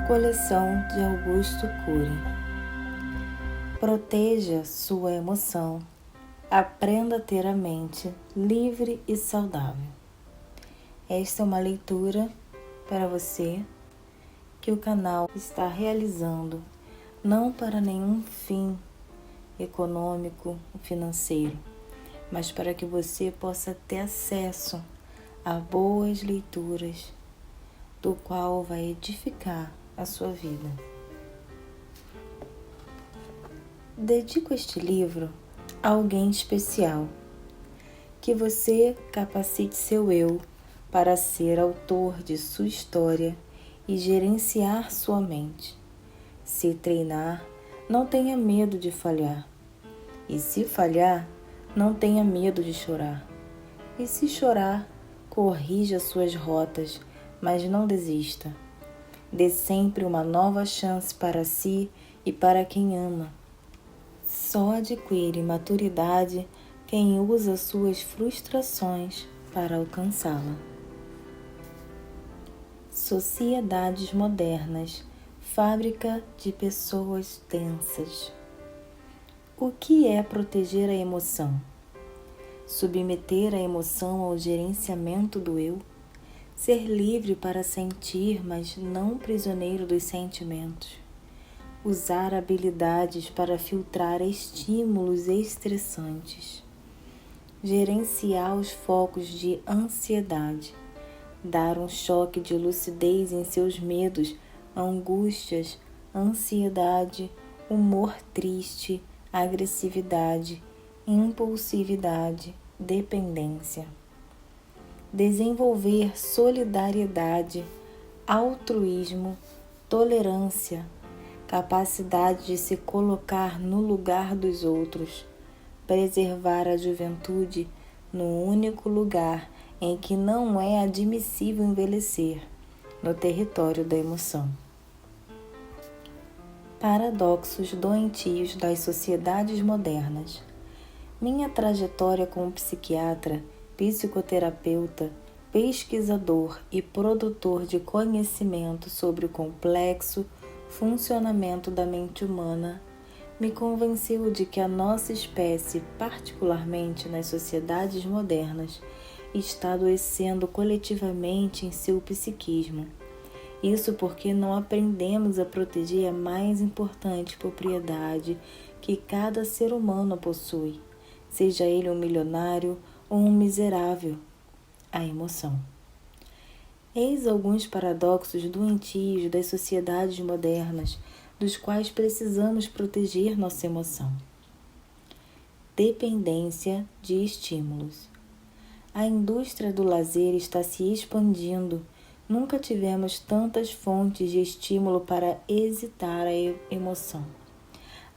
Coleção de Augusto Cury. Proteja sua emoção. Aprenda a ter a mente livre e saudável. Esta é uma leitura para você que o canal está realizando não para nenhum fim econômico ou financeiro, mas para que você possa ter acesso a boas leituras, do qual vai edificar a sua vida. Dedico este livro a alguém especial, que você capacite seu eu para ser autor de sua história e gerenciar sua mente. Se treinar, não tenha medo de falhar. E se falhar, não tenha medo de chorar. E se chorar, corrija suas rotas, mas não desista. Dê sempre uma nova chance para si e para quem ama. Só adquire maturidade quem usa suas frustrações para alcançá-la. Sociedades modernas, fábrica de pessoas tensas. O que é proteger a emoção? Submeter a emoção ao gerenciamento do eu? Ser livre para sentir, mas não prisioneiro dos sentimentos. Usar habilidades para filtrar estímulos estressantes. Gerenciar os focos de ansiedade. Dar um choque de lucidez em seus medos, angústias, ansiedade, humor triste, agressividade, impulsividade, dependência. Desenvolver solidariedade, altruísmo, tolerância, capacidade de se colocar no lugar dos outros, preservar a juventude no único lugar em que não é admissível envelhecer, no território da emoção. Paradoxos doentios das sociedades modernas. Minha trajetória como psiquiatra, psicoterapeuta, pesquisador e produtor de conhecimento sobre o complexo funcionamento da mente humana me convenceu de que a nossa espécie, particularmente nas sociedades modernas, está adoecendo coletivamente em seu psiquismo. Isso porque não aprendemos a proteger a mais importante propriedade que cada ser humano possui, seja ele um milionário ou um miserável, a emoção. Eis alguns paradoxos doentios das sociedades modernas, dos quais precisamos proteger nossa emoção. Dependência de estímulos. A indústria do lazer está se expandindo. Nunca tivemos tantas fontes de estímulo para excitar a emoção.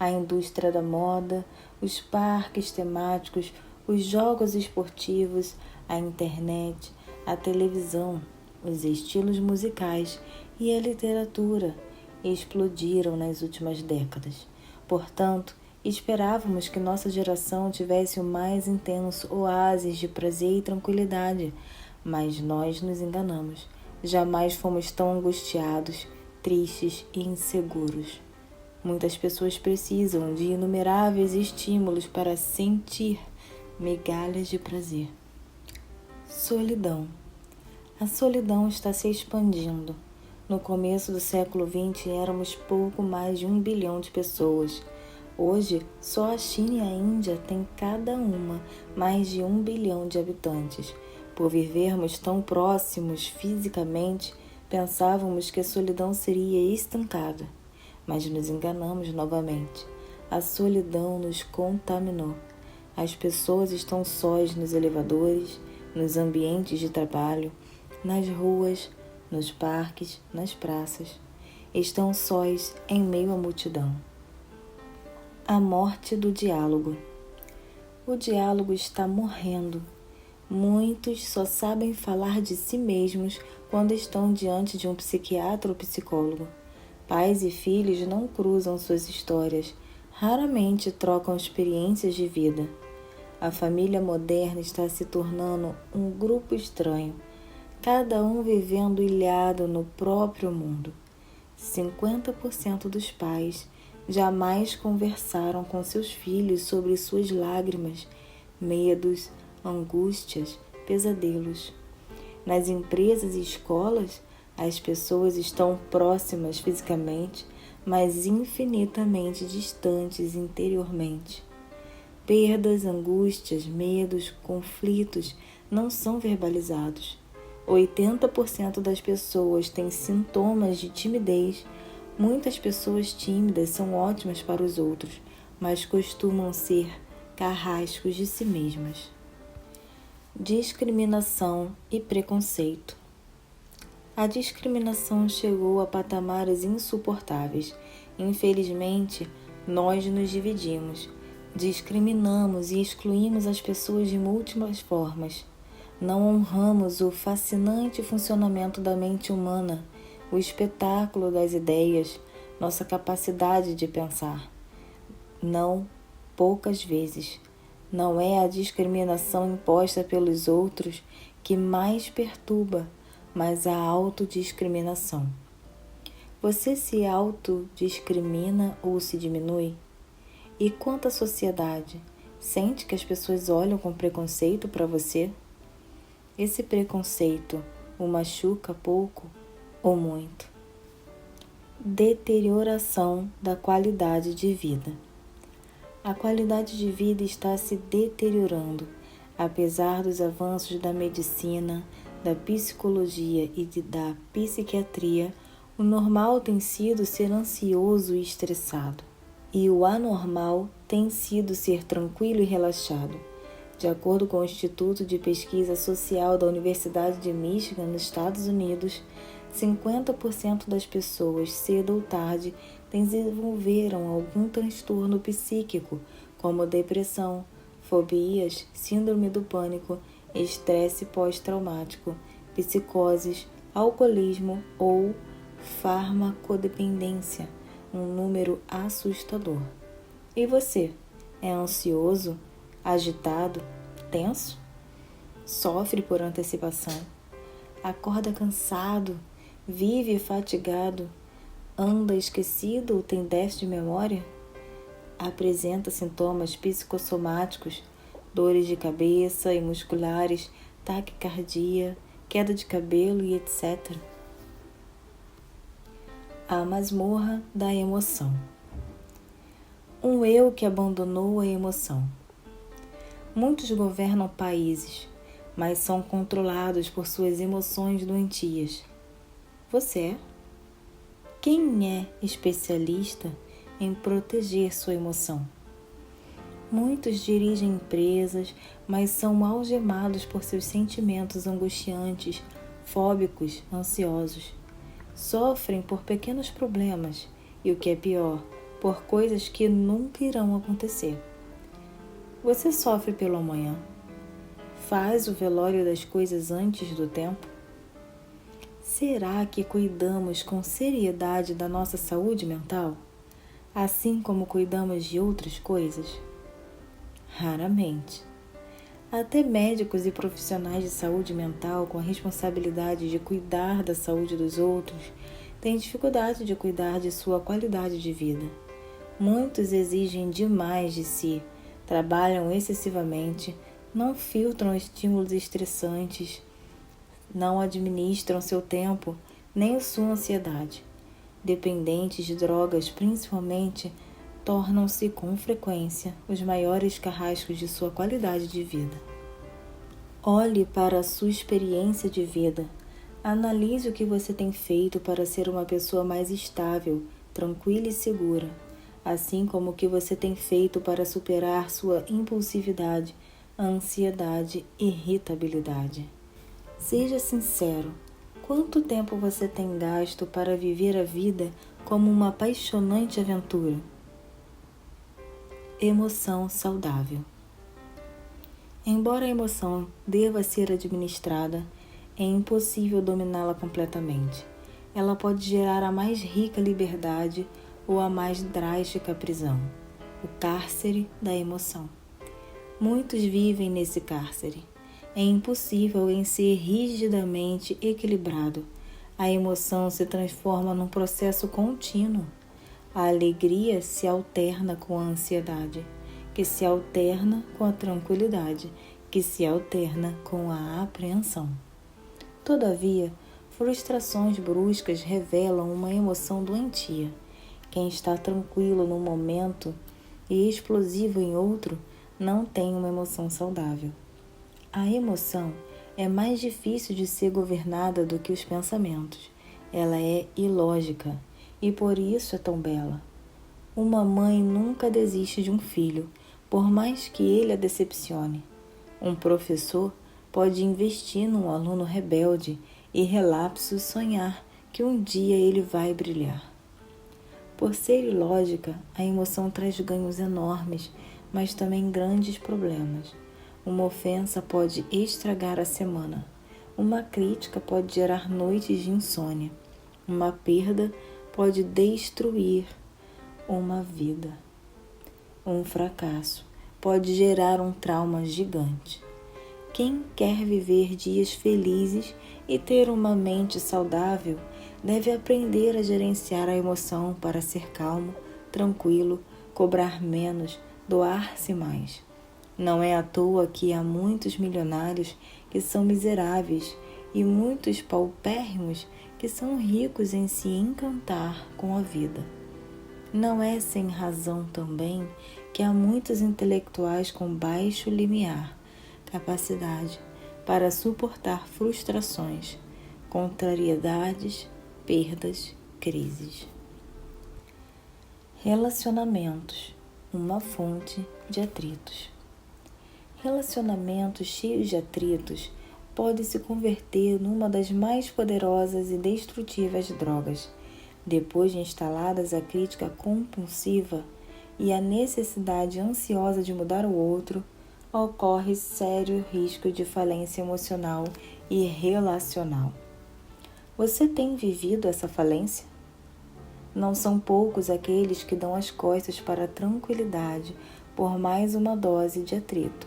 A indústria da moda, os parques temáticos, os jogos esportivos, a internet, a televisão, os estilos musicais e a literatura explodiram nas últimas décadas. Portanto, esperávamos que nossa geração tivesse o mais intenso oásis de prazer e tranquilidade, mas nós nos enganamos. Jamais fomos tão angustiados, tristes e inseguros. Muitas pessoas precisam de inumeráveis estímulos para sentir migalhas de prazer. Solidão. A solidão está se expandindo. No começo do século XX, éramos pouco mais de 1 bilhão de pessoas. Hoje, só a China e a Índia têm cada uma mais de 1 bilhão de habitantes. Por vivermos tão próximos fisicamente, pensávamos que a solidão seria estancada. Mas nos enganamos novamente. A solidão nos contaminou. As pessoas estão sós nos elevadores, nos ambientes de trabalho, nas ruas, nos parques, nas praças. Estão sós em meio à multidão. A morte do diálogo. O diálogo está morrendo. Muitos só sabem falar de si mesmos quando estão diante de um psiquiatra ou psicólogo. Pais e filhos não cruzam suas histórias, raramente trocam experiências de vida. A família moderna está se tornando um grupo estranho, cada um vivendo ilhado no próprio mundo. 50% dos pais jamais conversaram com seus filhos sobre suas lágrimas, medos, angústias, pesadelos. Nas empresas e escolas, as pessoas estão próximas fisicamente, mas infinitamente distantes interiormente. Perdas, angústias, medos, conflitos não são verbalizados. 80% das pessoas têm sintomas de timidez. Muitas pessoas tímidas são ótimas para os outros, mas costumam ser carrascos de si mesmas. Discriminação e preconceito. A discriminação chegou a patamares insuportáveis. Infelizmente, nós nos dividimos. Discriminamos e excluímos as pessoas de múltiplas formas. Não honramos o fascinante funcionamento da mente humana, o espetáculo das ideias, nossa capacidade de pensar. Não, poucas vezes. Não é a discriminação imposta pelos outros que mais perturba, mas a autodiscriminação. Você se autodiscrimina ou se diminui? E quanto à sociedade, sente que as pessoas olham com preconceito para você? Esse preconceito o machuca pouco ou muito? Deterioração da qualidade de vida. A qualidade de vida está se deteriorando, apesar dos avanços da medicina, da psicologia e da psiquiatria. O normal tem sido ser ansioso e estressado, e o anormal tem sido ser tranquilo e relaxado. De acordo com o Instituto de Pesquisa Social da Universidade de Michigan, nos Estados Unidos, 50% das pessoas, cedo ou tarde, desenvolveram algum transtorno psíquico, como depressão, fobias, síndrome do pânico, estresse pós-traumático, psicoses, alcoolismo ou farmacodependência, um número assustador. E você, é ansioso, agitado, tenso? Sofre por antecipação? Acorda cansado? Vive fatigado? Anda esquecido ou tem déficit de memória? Apresenta sintomas psicossomáticos, dores de cabeça e musculares, taquicardia, queda de cabelo e etc. A masmorra da emoção. Um eu que abandonou a emoção. Muitos governam países, mas são controlados por suas emoções doentias. Você é? Quem é especialista em proteger sua emoção? Muitos dirigem empresas, mas são algemados por seus sentimentos angustiantes, fóbicos, ansiosos. Sofrem por pequenos problemas e, o que é pior, por coisas que nunca irão acontecer. Você sofre pelo amanhã? Faz o velório das coisas antes do tempo? Será que cuidamos com seriedade da nossa saúde mental, assim como cuidamos de outras coisas? Raramente. Até médicos e profissionais de saúde mental com a responsabilidade de cuidar da saúde dos outros têm dificuldade de cuidar de sua qualidade de vida. Muitos exigem demais de si, trabalham excessivamente, não filtram estímulos estressantes, não administram seu tempo nem sua ansiedade. Dependentes de drogas, principalmente, tornam-se com frequência os maiores carrascos de sua qualidade de vida. Olhe para a sua experiência de vida. Analise o que você tem feito para ser uma pessoa mais estável, tranquila e segura, assim como o que você tem feito para superar sua impulsividade, ansiedade e irritabilidade. Seja sincero. Quanto tempo você tem gasto para viver a vida como uma apaixonante aventura? Emoção saudável. Embora a emoção deva ser administrada, é impossível dominá-la completamente. Ela pode gerar a mais rica liberdade ou a mais drástica prisão, o cárcere da emoção. Muitos vivem nesse cárcere. É impossível em ser rigidamente equilibrado. A emoção se transforma num processo contínuo. A alegria se alterna com a ansiedade, que se alterna com a tranquilidade, que se alterna com a apreensão. Todavia, frustrações bruscas revelam uma emoção doentia. Quem está tranquilo num momento e explosivo em outro, não tem uma emoção saudável. A emoção é mais difícil de ser governada do que os pensamentos. Ela é ilógica e por isso é tão bela. Uma mãe nunca desiste de um filho, por mais que ele a decepcione. Um professor pode investir num aluno rebelde e relapso sonhar que um dia ele vai brilhar. Por ser ilógica, a emoção traz ganhos enormes, mas também grandes problemas. Uma ofensa pode estragar a semana. Uma crítica pode gerar noites de insônia. Uma perda pode destruir uma vida. Um fracasso pode gerar um trauma gigante. Quem quer viver dias felizes e ter uma mente saudável deve aprender a gerenciar a emoção para ser calmo, tranquilo, cobrar menos, doar-se mais. Não é à toa que há muitos milionários que são miseráveis e muitos paupérrimos que são ricos em se encantar com a vida. Não é sem razão também que há muitos intelectuais com baixo limiar, capacidade para suportar frustrações, contrariedades, perdas, crises. Relacionamentos, uma fonte de atritos. Relacionamentos cheios de atritos podem se converter numa das mais poderosas e destrutivas drogas. Depois de instaladas a crítica compulsiva e a necessidade ansiosa de mudar o outro, ocorre sério risco de falência emocional e relacional. Você tem vivido essa falência? Não são poucos aqueles que dão as costas para a tranquilidade por mais uma dose de atrito.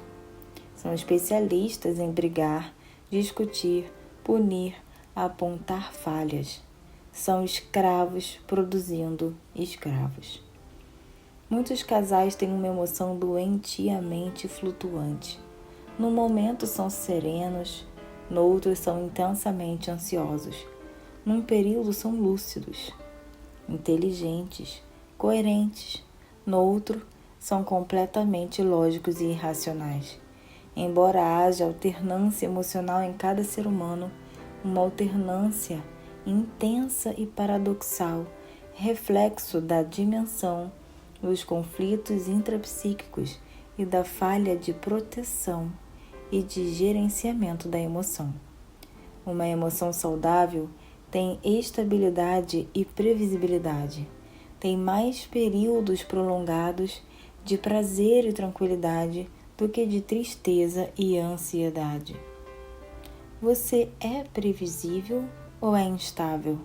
São especialistas em brigar, discutir, punir, apontar falhas. São escravos produzindo escravos. Muitos casais têm uma emoção doentiamente flutuante. Num momento são serenos, no outro são intensamente ansiosos. Num período são lúcidos, inteligentes, coerentes. No outro são completamente ilógicos e irracionais. Embora haja alternância emocional em cada ser humano, uma alternância intensa e paradoxal, reflexo da dimensão dos conflitos intrapsíquicos e da falha de proteção e de gerenciamento da emoção. Uma emoção saudável tem estabilidade e previsibilidade, tem mais períodos prolongados de prazer e tranquilidade do que de tristeza e ansiedade. Você é previsível ou é instável?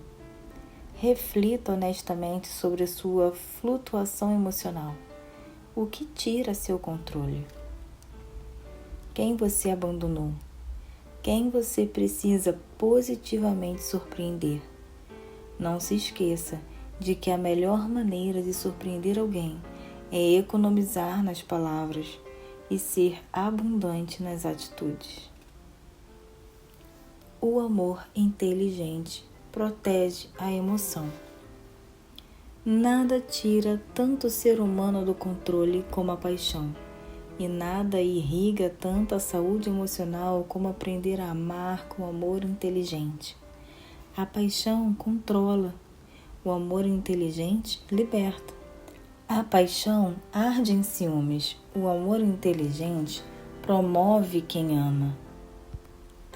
Reflita honestamente sobre sua flutuação emocional. O que tira seu controle? Quem você abandonou? Quem você precisa positivamente surpreender? Não se esqueça de que a melhor maneira de surpreender alguém é economizar nas palavras e ser abundante nas atitudes. O amor inteligente protege a emoção. Nada tira tanto o ser humano do controle como a paixão, e nada irriga tanto a saúde emocional como aprender a amar com amor inteligente. A paixão controla, o amor inteligente liberta. A paixão arde em ciúmes, o amor inteligente promove quem ama.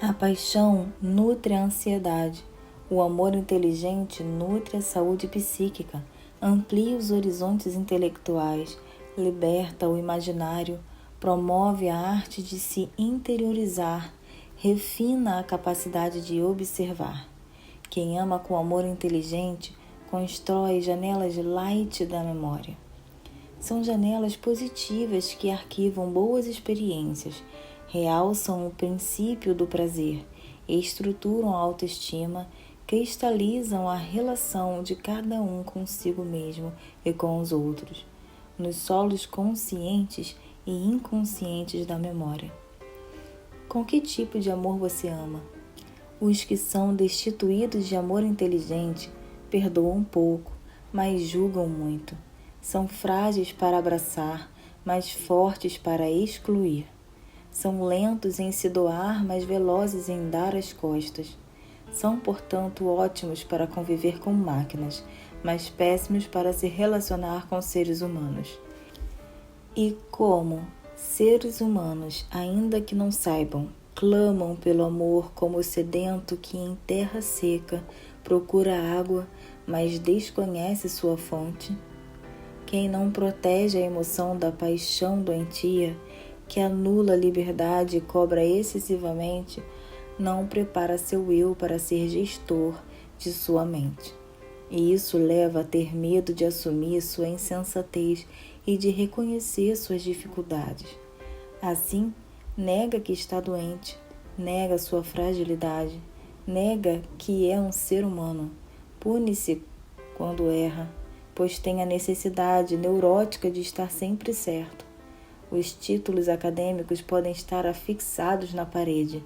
A paixão nutre a ansiedade, o amor inteligente nutre a saúde psíquica, amplia os horizontes intelectuais, liberta o imaginário, promove a arte de se interiorizar, refina a capacidade de observar. Quem ama com amor inteligente constrói janelas light da memória. São janelas positivas que arquivam boas experiências, realçam o princípio do prazer, estruturam a autoestima, cristalizam a relação de cada um consigo mesmo e com os outros, nos solos conscientes e inconscientes da memória. Com que tipo de amor você ama? Os que são destituídos de amor inteligente perdoam pouco, mas julgam muito. São frágeis para abraçar, mas fortes para excluir. São lentos em se doar, mas velozes em dar as costas. São, portanto, ótimos para conviver com máquinas, mas péssimos para se relacionar com seres humanos. E como seres humanos, ainda que não saibam, clamam pelo amor como o sedento que em terra seca procura água, mas desconhece sua fonte. Quem não protege a emoção da paixão doentia, que anula a liberdade e cobra excessivamente, não prepara seu eu para ser gestor de sua mente. E isso leva a ter medo de assumir sua insensatez e de reconhecer suas dificuldades. Assim, nega que está doente, nega sua fragilidade, nega que é um ser humano, pune-se quando erra, pois tem a necessidade neurótica de estar sempre certo. Os títulos acadêmicos podem estar afixados na parede,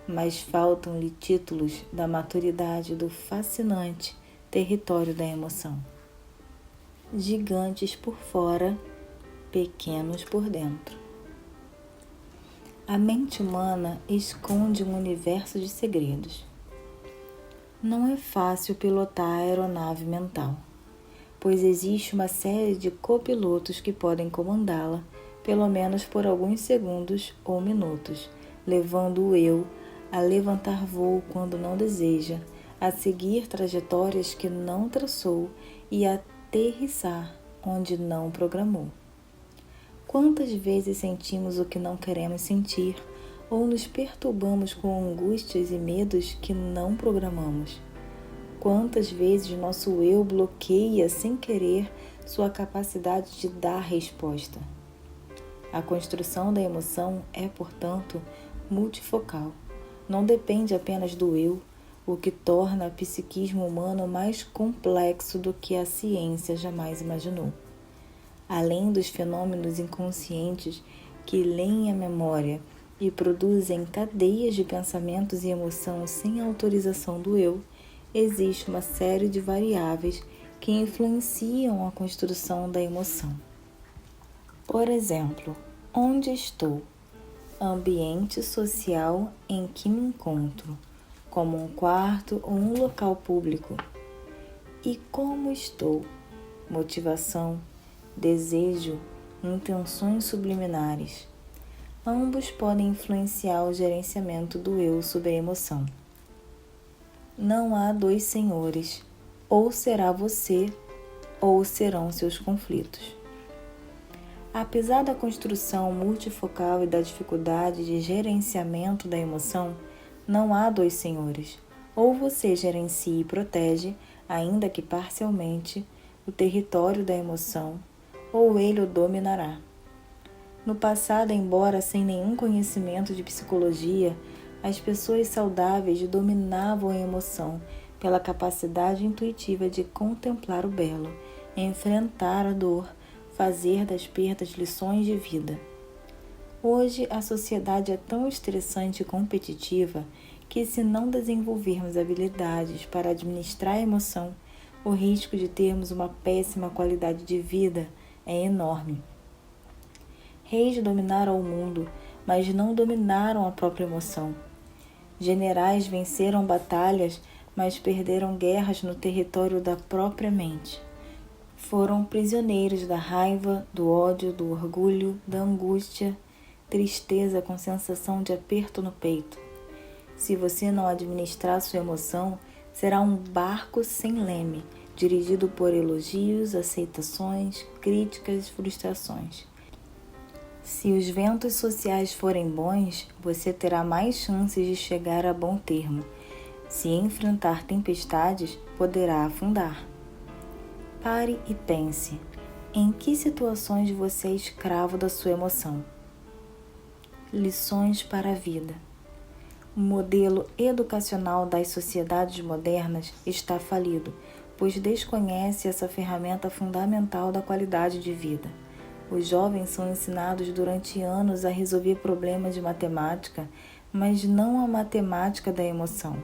mas faltam-lhe títulos da maturidade do fascinante território da emoção. Gigantes por fora, pequenos por dentro. A mente humana esconde um universo de segredos. Não é fácil pilotar a aeronave mental, pois existe uma série de copilotos que podem comandá-la, pelo menos por alguns segundos ou minutos, levando o eu a levantar voo quando não deseja, a seguir trajetórias que não traçou e a aterrissar onde não programou. Quantas vezes sentimos o que não queremos sentir ou nos perturbamos com angústias e medos que não programamos? Quantas vezes nosso eu bloqueia sem querer sua capacidade de dar resposta? A construção da emoção é, portanto, multifocal. Não depende apenas do eu, o que torna o psiquismo humano mais complexo do que a ciência jamais imaginou. Além dos fenômenos inconscientes que leem a memória e produzem cadeias de pensamentos e emoção sem autorização do eu, existe uma série de variáveis que influenciam a construção da emoção. Por exemplo, onde estou? Ambiente social em que me encontro, como um quarto ou um local público. E como estou? Motivação, desejo, intenções subliminares. Ambos podem influenciar o gerenciamento do eu sobre a emoção. Não há dois senhores, ou será você, ou serão seus conflitos. Apesar da construção multifocal e da dificuldade de gerenciamento da emoção, não há dois senhores. Ou você gerencia e protege, ainda que parcialmente, o território da emoção, ou ele o dominará. No passado, embora sem nenhum conhecimento de psicologia, as pessoas saudáveis dominavam a emoção pela capacidade intuitiva de contemplar o belo, enfrentar a dor, fazer das perdas lições de vida. Hoje, a sociedade é tão estressante e competitiva que, se não desenvolvermos habilidades para administrar a emoção, o risco de termos uma péssima qualidade de vida é enorme. Reis dominaram o mundo, mas não dominaram a própria emoção. Generais venceram batalhas, mas perderam guerras no território da própria mente. Foram prisioneiros da raiva, do ódio, do orgulho, da angústia, tristeza com sensação de aperto no peito. Se você não administrar sua emoção, será um barco sem leme, dirigido por elogios, aceitações, críticas e frustrações. Se os ventos sociais forem bons, você terá mais chances de chegar a bom termo. Se enfrentar tempestades, poderá afundar. Pare e pense, em que situações você é escravo da sua emoção? Lições para a vida. O modelo educacional das sociedades modernas está falido, pois desconhece essa ferramenta fundamental da qualidade de vida. Os jovens são ensinados durante anos a resolver problemas de matemática, mas não a matemática da emoção,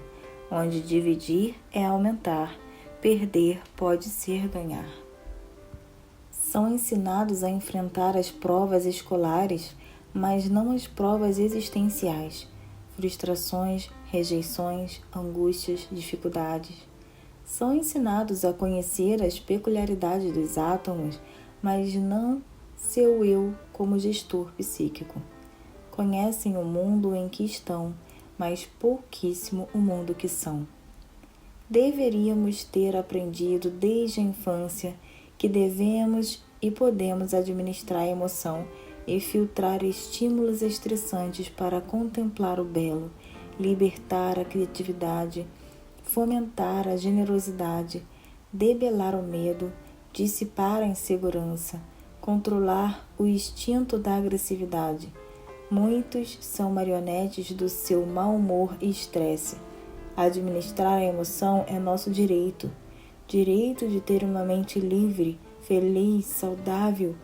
onde dividir é aumentar, perder pode ser ganhar. São ensinados a enfrentar as provas escolares, mas não as provas existenciais, frustrações, rejeições, angústias, dificuldades. São ensinados a conhecer as peculiaridades dos átomos, mas não seu eu como gestor psíquico. Conhecem o mundo em que estão, mas pouquíssimo o mundo que são. Deveríamos ter aprendido desde a infância que devemos e podemos administrar a emoção e filtrar estímulos estressantes para contemplar o belo, libertar a criatividade, fomentar a generosidade, debelar o medo, dissipar a insegurança, controlar o instinto da agressividade. Muitos são marionetes do seu mau humor e estresse. Administrar a emoção é nosso direito. Direito de ter uma mente livre, feliz, saudável,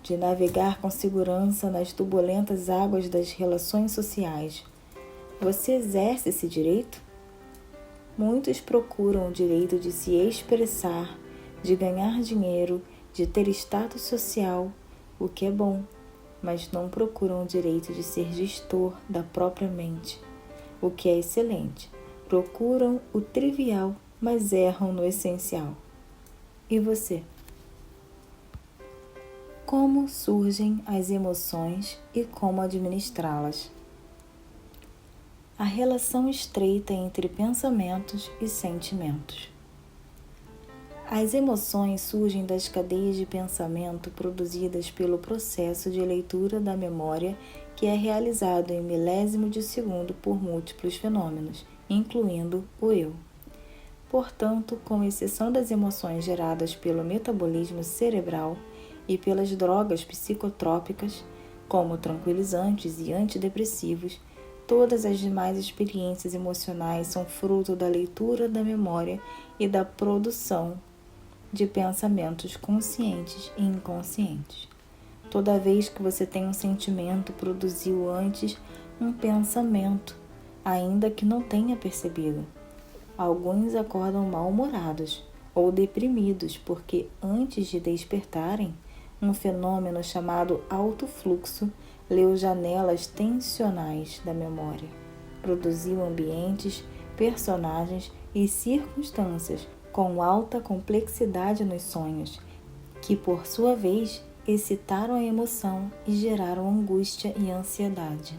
de navegar com segurança nas turbulentas águas das relações sociais. Você exerce esse direito? Muitos procuram o direito de se expressar, de ganhar dinheiro, de ter status social, o que é bom, mas não procuram o direito de ser gestor da própria mente, o que é excelente. Procuram o trivial, mas erram no essencial. E você? Como surgem as emoções e como administrá-las? A relação estreita entre pensamentos e sentimentos. As emoções surgem das cadeias de pensamento produzidas pelo processo de leitura da memória que é realizado em milésimo de segundo por múltiplos fenômenos, incluindo o eu. Portanto, com exceção das emoções geradas pelo metabolismo cerebral e pelas drogas psicotrópicas, como tranquilizantes e antidepressivos, todas as demais experiências emocionais são fruto da leitura da memória e da produção de pensamentos conscientes e inconscientes. Toda vez que você tem um sentimento, produziu antes um pensamento, ainda que não tenha percebido. Alguns acordam mal-humorados ou deprimidos porque, antes de despertarem, um fenômeno chamado alto fluxo leu janelas tensionais da memória, produziu ambientes, personagens e circunstâncias com alta complexidade nos sonhos, que por sua vez excitaram a emoção e geraram angústia e ansiedade.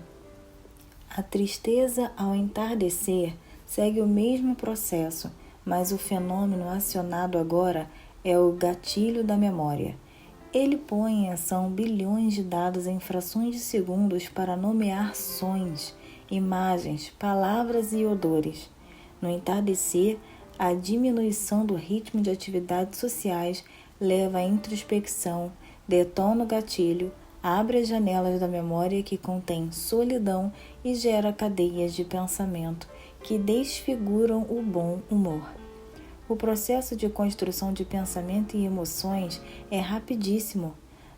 A tristeza ao entardecer segue o mesmo processo, mas o fenômeno acionado agora é o gatilho da memória. Ele põe em ação bilhões de dados em frações de segundos para nomear sons, imagens, palavras e odores. No entardecer, a diminuição do ritmo de atividades sociais leva à introspecção, detona o gatilho, abre as janelas da memória que contém solidão e gera cadeias de pensamento que desfiguram o bom humor. O processo de construção de pensamento e emoções é rapidíssimo.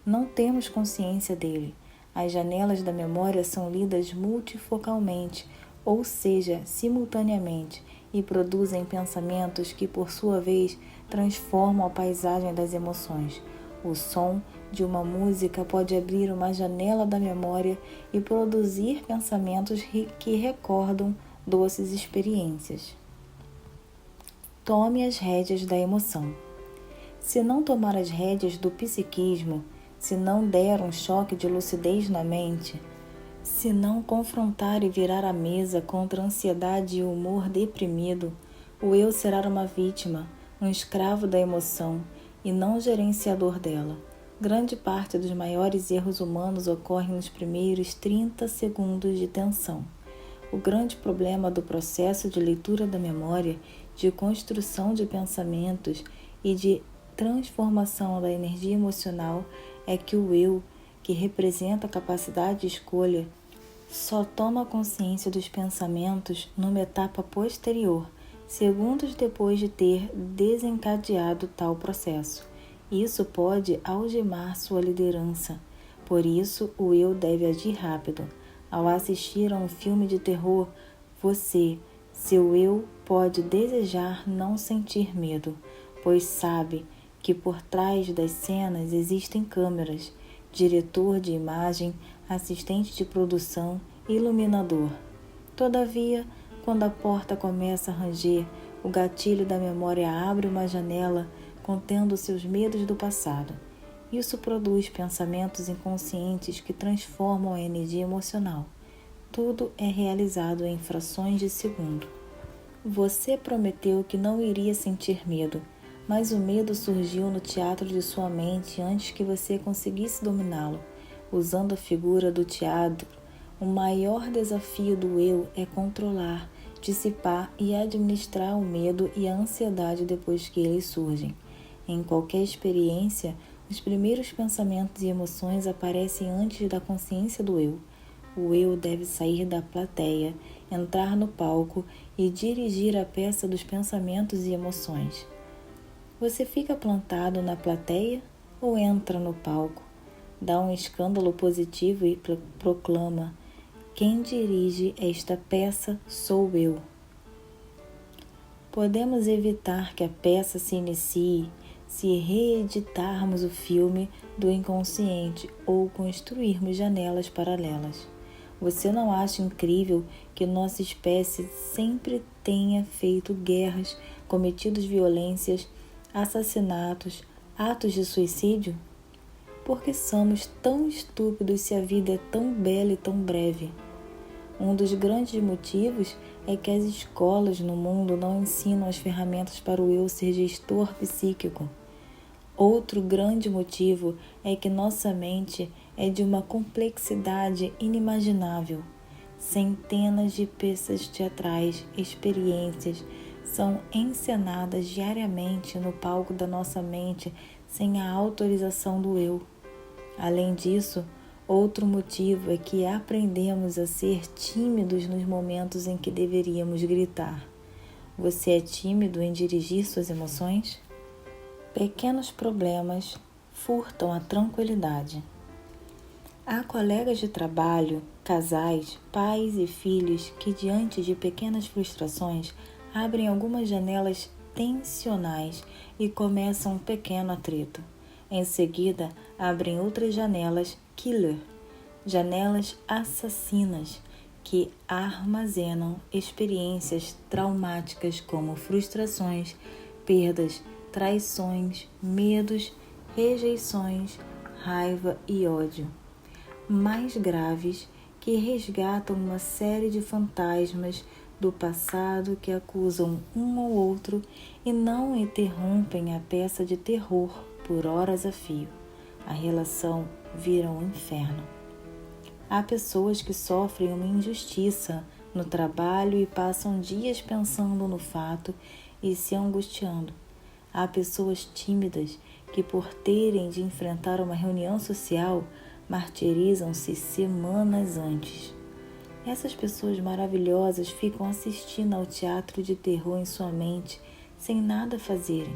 Não temos consciência dele. As janelas da memória são lidas multifocalmente, ou seja, simultaneamente, e produzem pensamentos que, por sua vez, transformam a paisagem das emoções. O som de uma música pode abrir uma janela da memória e produzir pensamentos que recordam doces experiências. Tome as rédeas da emoção. Se não tomar as rédeas do psiquismo, se não der um choque de lucidez na mente, se não confrontar e virar a mesa contra a ansiedade e o humor deprimido, o eu será uma vítima, um escravo da emoção e não gerenciador dela. Grande parte dos maiores erros humanos ocorrem nos primeiros 30 segundos de tensão. O grande problema do processo de leitura da memória, de construção de pensamentos e de transformação da energia emocional é que o eu, que representa a capacidade de escolha, só toma consciência dos pensamentos numa etapa posterior, segundos depois de ter desencadeado tal processo. Isso pode algemar sua liderança. Por isso, o eu deve agir rápido. Ao assistir a um filme de terror, seu eu, pode desejar não sentir medo, pois sabe que por trás das cenas existem câmeras, diretor de imagem, assistente de produção, iluminador. Todavia, quando a porta começa a ranger, o gatilho da memória abre uma janela contendo seus medos do passado. Isso produz pensamentos inconscientes que transformam a energia emocional. Tudo é realizado em frações de segundo. Você prometeu que não iria sentir medo, mas o medo surgiu no teatro de sua mente antes que você conseguisse dominá-lo. Usando a figura do teatro, o maior desafio do eu é controlar, dissipar e administrar o medo e a ansiedade depois que eles surgem. Em qualquer experiência, os primeiros pensamentos e emoções aparecem antes da consciência do eu. O eu deve sair da plateia, entrar no palco e dirigir a peça dos pensamentos e emoções. Você fica plantado na plateia ou entra no palco? Dá um escândalo positivo e proclama: quem dirige esta peça sou eu. Podemos evitar que a peça se inicie se reeditarmos o filme do inconsciente ou construirmos janelas paralelas. Você não acha incrível que nossa espécie sempre tenha feito guerras, cometido violências, assassinatos, atos de suicídio? Por que somos tão estúpidos se a vida é tão bela e tão breve? Um dos grandes motivos é que as escolas no mundo não ensinam as ferramentas para o eu ser gestor psíquico. Outro grande motivo é que nossa mente é de uma complexidade inimaginável. Centenas de peças teatrais, experiências, são encenadas diariamente no palco da nossa mente sem a autorização do eu. Além disso, outro motivo é que aprendemos a ser tímidos nos momentos em que deveríamos gritar. Você é tímido em dirigir suas emoções? Pequenos problemas furtam a tranquilidade. Há colegas de trabalho, casais, pais e filhos que, diante de pequenas frustrações, abrem algumas janelas tensionais e começam um pequeno atrito. Em seguida, abrem outras janelas killer, janelas assassinas, que armazenam experiências traumáticas como frustrações, perdas, traições, medos, rejeições, raiva e ódio. Mais graves, que resgatam uma série de fantasmas do passado que acusam um ou outro e não interrompem a peça de terror por horas a fio. A relação vira um inferno. Há pessoas que sofrem uma injustiça no trabalho e passam dias pensando no fato e se angustiando. Há pessoas tímidas que, por terem de enfrentar uma reunião social, martirizam-se semanas antes. Essas pessoas maravilhosas ficam assistindo ao teatro de terror em sua mente, sem nada fazerem.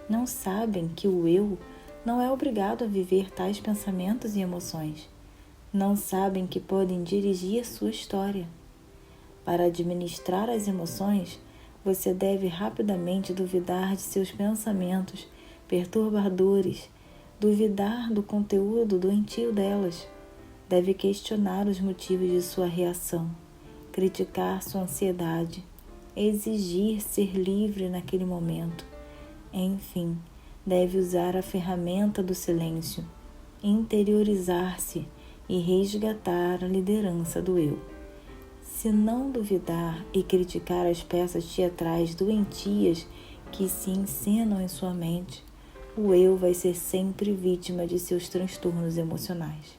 Não sabem que o eu não é obrigado a viver tais pensamentos e emoções. Não sabem que podem dirigir sua história. Para administrar as emoções, você deve rapidamente duvidar de seus pensamentos perturbadores, duvidar do conteúdo doentio delas. Deve questionar os motivos de sua reação, criticar sua ansiedade, exigir ser livre naquele momento. Enfim, deve usar a ferramenta do silêncio, interiorizar-se e resgatar a liderança do eu. Se não duvidar e criticar as peças teatrais doentias que se encenam em sua mente, o eu vai ser sempre vítima de seus transtornos emocionais.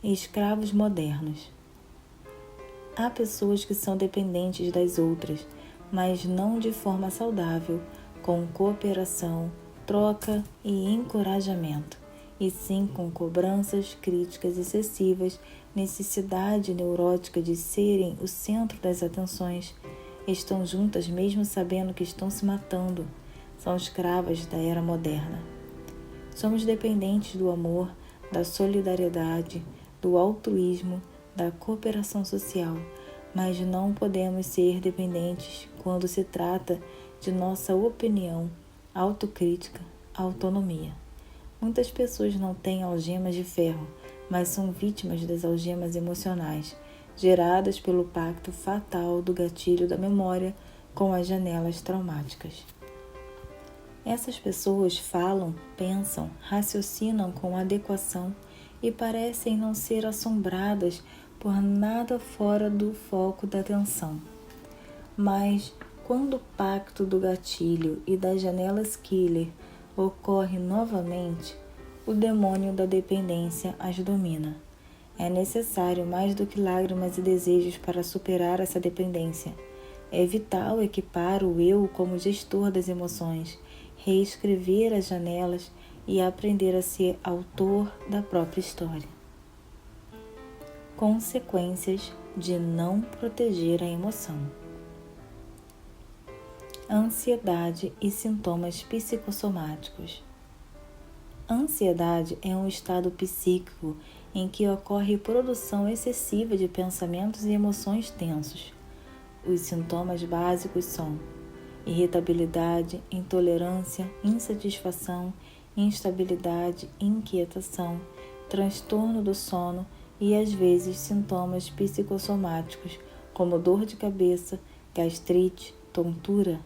Escravos modernos. Há pessoas que são dependentes das outras, mas não de forma saudável, com cooperação, troca e encorajamento. e sim com cobranças, críticas excessivas, necessidade neurótica de serem o centro das atenções. Estão juntas mesmo sabendo que estão se matando. São escravas da era moderna. Somos dependentes do amor, da solidariedade, do altruísmo, da cooperação social, mas não podemos ser dependentes quando se trata de nossa opinião, autocrítica, autonomia. Muitas pessoas não têm algemas de ferro, mas são vítimas das algemas emocionais, geradas pelo pacto fatal do gatilho da memória com as janelas traumáticas. Essas pessoas falam, pensam, raciocinam com adequação e parecem não ser assombradas por nada fora do foco da atenção. Mas, quando o pacto do gatilho e das janelas killer ocorre novamente, o demônio da dependência as domina. É necessário mais do que lágrimas e desejos para superar essa dependência. É vital equipar o eu como gestor das emoções, reescrever as janelas e aprender a ser autor da própria história. Consequências de não proteger a emoção. Ansiedade e sintomas psicossomáticos. A ansiedade é um estado psíquico em que ocorre produção excessiva de pensamentos e emoções tensos. Os sintomas básicos são irritabilidade, intolerância, insatisfação, instabilidade, inquietação, transtorno do sono e, às vezes, sintomas psicossomáticos, como dor de cabeça, gastrite, tontura,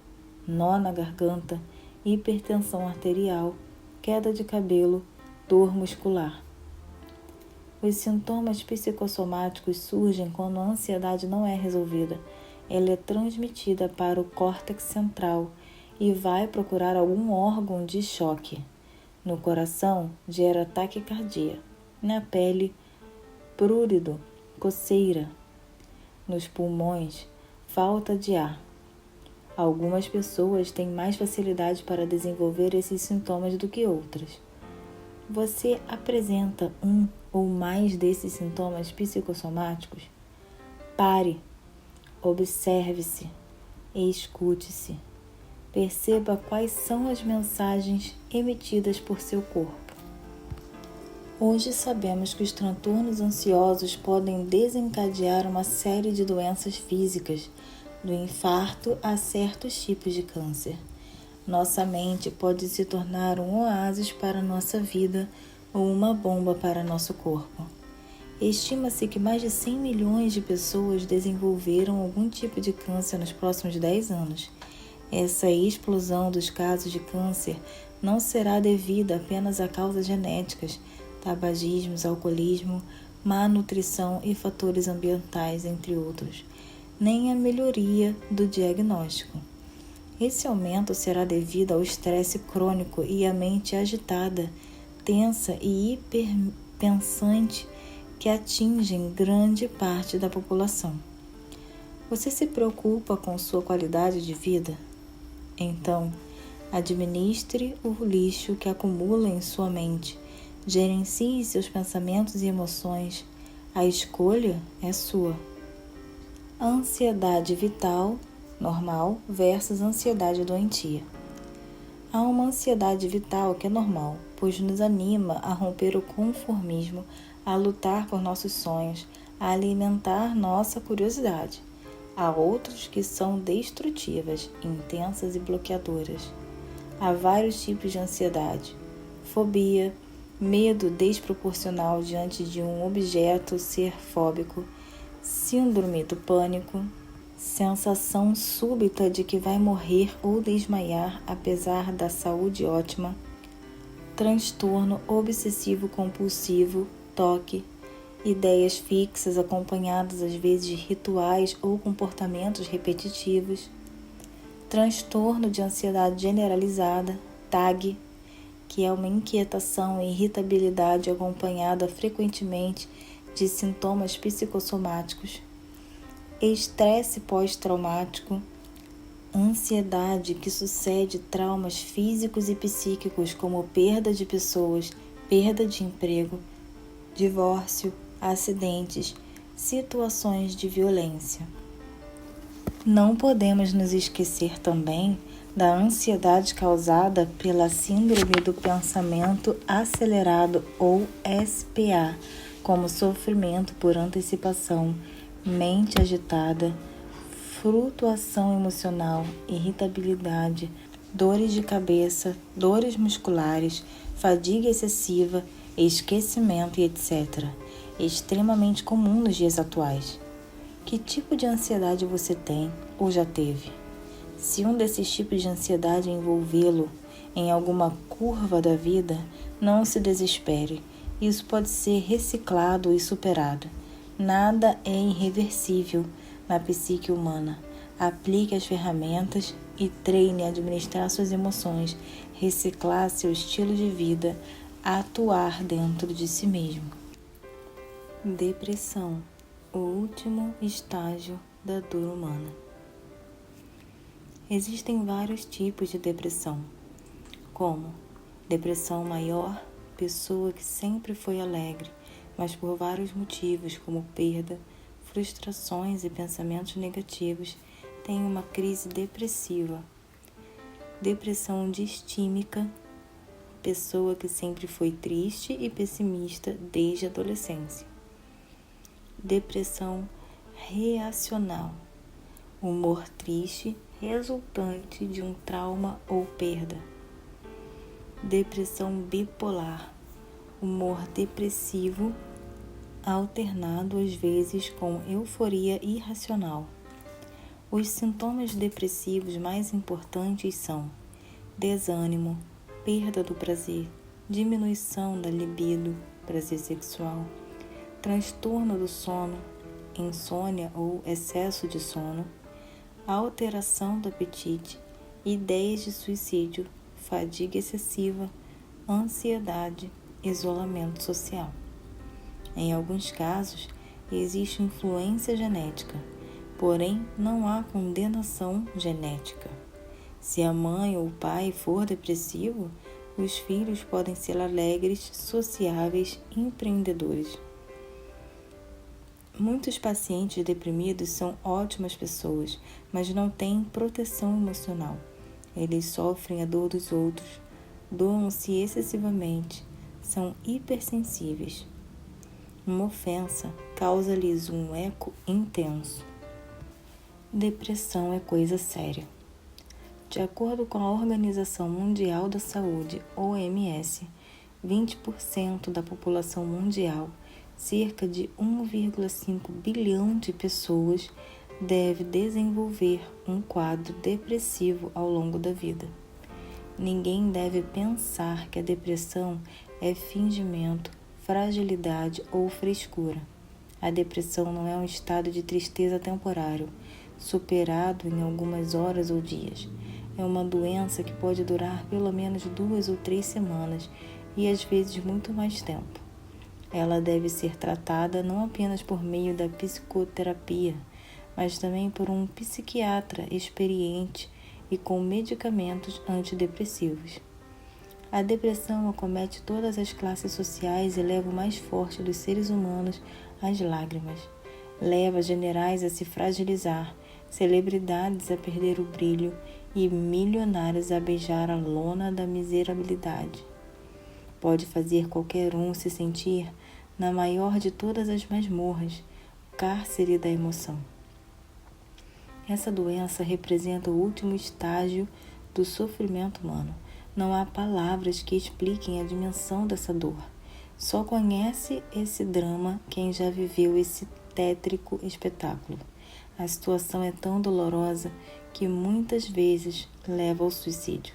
nó na garganta, hipertensão arterial, queda de cabelo, dor muscular. Os sintomas psicossomáticos surgem quando a ansiedade não é resolvida. Ela é transmitida para o córtex central e vai procurar algum órgão de choque. No coração, gera taquicardia. Na pele, prurido, coceira. Nos pulmões, falta de ar. Algumas pessoas têm mais facilidade para desenvolver esses sintomas do que outras. Você apresenta um ou mais desses sintomas psicossomáticos? Pare. Observe-se e escute-se. Perceba quais são as mensagens emitidas por seu corpo. Hoje sabemos que os transtornos ansiosos podem desencadear uma série de doenças físicas, do infarto a certos tipos de câncer. Nossa mente pode se tornar um oásis para nossa vida ou uma bomba para nosso corpo. Estima-se que mais de 100 milhões de pessoas desenvolveram algum tipo de câncer nos próximos 10 anos. Essa explosão dos casos de câncer não será devida apenas a causas genéticas, tabagismo, alcoolismo, má nutrição e fatores ambientais, entre outros, nem a melhoria do diagnóstico. Esse aumento será devido ao estresse crônico e à mente agitada, tensa e hiperpensante que atingem grande parte da população. Você se preocupa com sua qualidade de vida? Então, administre o lixo que acumula em sua mente, gerencie seus pensamentos e emoções. A escolha é sua. Ansiedade vital, normal, versus ansiedade doentia. Há uma ansiedade vital que é normal, pois nos anima a romper o conformismo, a lutar por nossos sonhos, a alimentar nossa curiosidade. Há outras que são destrutivas, intensas e bloqueadoras. Há vários tipos de ansiedade: fobia, medo desproporcional diante de um objeto, ser fóbico, síndrome do pânico, sensação súbita de que vai morrer ou desmaiar apesar da saúde ótima, transtorno obsessivo-compulsivo, toque, ideias fixas acompanhadas às vezes de rituais ou comportamentos repetitivos, transtorno de ansiedade generalizada, TAG, que é uma inquietação e irritabilidade acompanhada frequentemente de sintomas psicossomáticos, estresse pós-traumático, ansiedade que sucede traumas físicos e psíquicos como perda de pessoas, perda de emprego, divórcio, acidentes, situações de violência. Não podemos nos esquecer também da ansiedade causada pela Síndrome do Pensamento Acelerado ou SPA, como sofrimento por antecipação, mente agitada, flutuação emocional, irritabilidade, dores de cabeça, dores musculares, fadiga excessiva, esquecimento e etc. Extremamente comum nos dias atuais. Que tipo de ansiedade você tem ou já teve? Se um desses tipos de ansiedade envolvê-lo em alguma curva da vida, não se desespere. Isso pode ser reciclado e superado. Nada é irreversível na psique humana. Aplique as ferramentas e treine a administrar suas emoções, reciclar seu estilo de vida, atuar dentro de si mesmo. Depressão, o último estágio da dor humana. Existem vários tipos de depressão, como depressão maior, pessoa que sempre foi alegre, mas por vários motivos, como perda, frustrações e pensamentos negativos, tem uma crise depressiva. Depressão distímica, pessoa que sempre foi triste e pessimista desde a adolescência. Depressão reacional, humor triste resultante de um trauma ou perda. Depressão bipolar, humor depressivo alternado às vezes com euforia irracional. Os sintomas depressivos mais importantes são desânimo, perda do prazer, diminuição da libido, prazer sexual, transtorno do sono, insônia ou excesso de sono, alteração do apetite, ideias de suicídio, fadiga excessiva, ansiedade, isolamento social. Em alguns casos, existe influência genética, porém não há condenação genética. Se a mãe ou o pai for depressivo, os filhos podem ser alegres, sociáveis e empreendedores. Muitos pacientes deprimidos são ótimas pessoas, mas não têm proteção emocional. Eles sofrem a dor dos outros, doam-se excessivamente, são hipersensíveis. Uma ofensa causa-lhes um eco intenso. Depressão é coisa séria. De acordo com a Organização Mundial da Saúde, OMS, 20% da população mundial, cerca de 1,5 bilhão de pessoas, deve desenvolver um quadro depressivo ao longo da vida. Ninguém deve pensar que a depressão é fingimento, fragilidade ou frescura. A depressão não é um estado de tristeza temporário, superado em algumas horas ou dias. É uma doença que pode durar pelo menos 2 ou 3 semanas e às vezes muito mais tempo. Ela deve ser tratada não apenas por meio da psicoterapia, mas também por um psiquiatra experiente e com medicamentos antidepressivos. A depressão acomete todas as classes sociais e leva o mais forte dos seres humanos às lágrimas. Leva generais a se fragilizar, celebridades a perder o brilho e milionários a beijar a lona da miserabilidade. Pode fazer qualquer um se sentir na maior de todas as masmorras, o cárcere da emoção. Essa doença representa o último estágio do sofrimento humano. Não há palavras que expliquem a dimensão dessa dor. Só conhece esse drama quem já viveu esse tétrico espetáculo. A situação é tão dolorosa que muitas vezes leva ao suicídio.